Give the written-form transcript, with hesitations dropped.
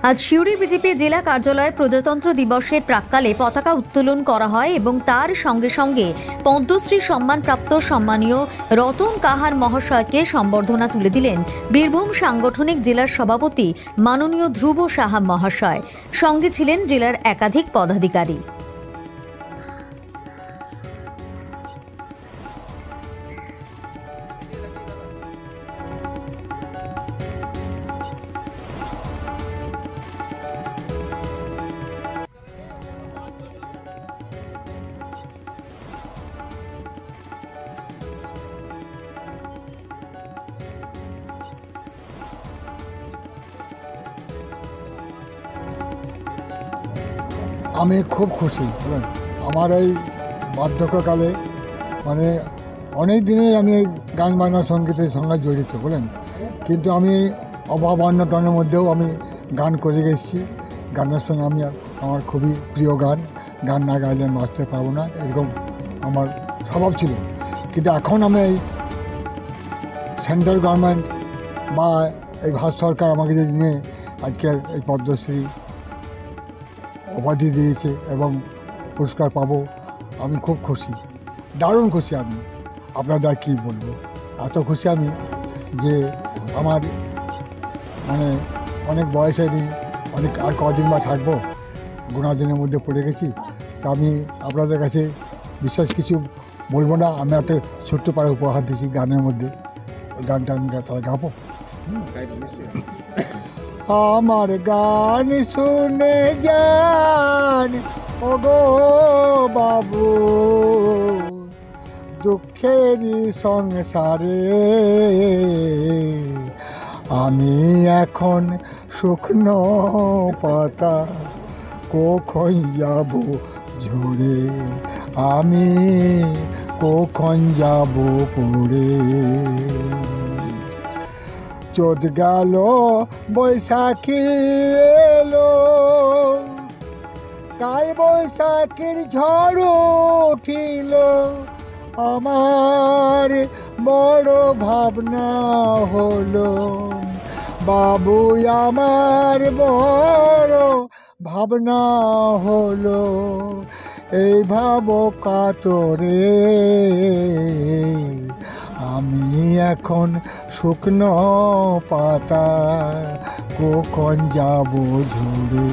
আজ সিউড়ি বিজেপি জেলা কার্যালয়ে প্রজাতন্ত্র দিবসের প্রাক্কালে পতাকা উত্তোলন করা হয় এবং তার সঙ্গে সঙ্গে পদ্মশ্রী সম্মানপ্রাপ্ত সম্মানীয় রতন কাহার মহাশয়কে সম্বর্ধনা তুলে দিলেন বীরভূম সাংগঠনিক জেলার সভাপতি মাননীয় ধ্রুব সাহা মহাশয়। সঙ্গে ছিলেন জেলার একাধিক পদাধিকারী। আমি খুব খুশি। আমার এই বার্ধক্যকালে মানে অনেক দিনেই আমি এই গান বাজনা সঙ্গীতের সঙ্গে জড়িত বলেন, কিন্তু আমি অভাব অনটনের মধ্যেও আমি গান করে গেছি। গানের সঙ্গে আমি আমার খুবই প্রিয় গান না গাইলে আমি বাঁচতে পারবো না, এরকম আমার স্বভাব ছিল। কিন্তু এখন আমি এই সেন্ট্রাল গভর্নমেন্ট বা এই ভারত সরকার আমাকে যে নিয়ে আজকে এই পদ্মশ্রী উপাধি দিয়েছে এবং পুরস্কার পাবো, আমি খুব খুশি, দারুণ খুশি। আমি আপনাদের কী বলবো, এত খুশি আমি যে আমার মানে অনেক বয়সে আমি অনেক আর কদিন বা থাকবো, গুণাদিনের মধ্যে পড়ে গেছি। তা আমি আপনাদের কাছে বিশেষ কিছু বলবো না, আমি একটা ছোট্ট পাড়া উপহার দিয়েছি গানের মধ্যে। গানটা আমি তাহলে গাবো। আমার গান শুনে যান ওগো বাবু, দুঃখেরই সংসারে আমি এখন শুকনো পাতা, কখন যাব ঝরে, আমি কখন যাব পড়ে। চোদ গেল বৈশাখী এলো, কাল বৈশাখীর ঝড় উঠিল, আমার বড় ভাবনা হলো বাবু, আমার বড় ভাবনা হলো। এই ভাব কাতরে আমি এখন শুকনো পাতা, কখন যাব ঝরে।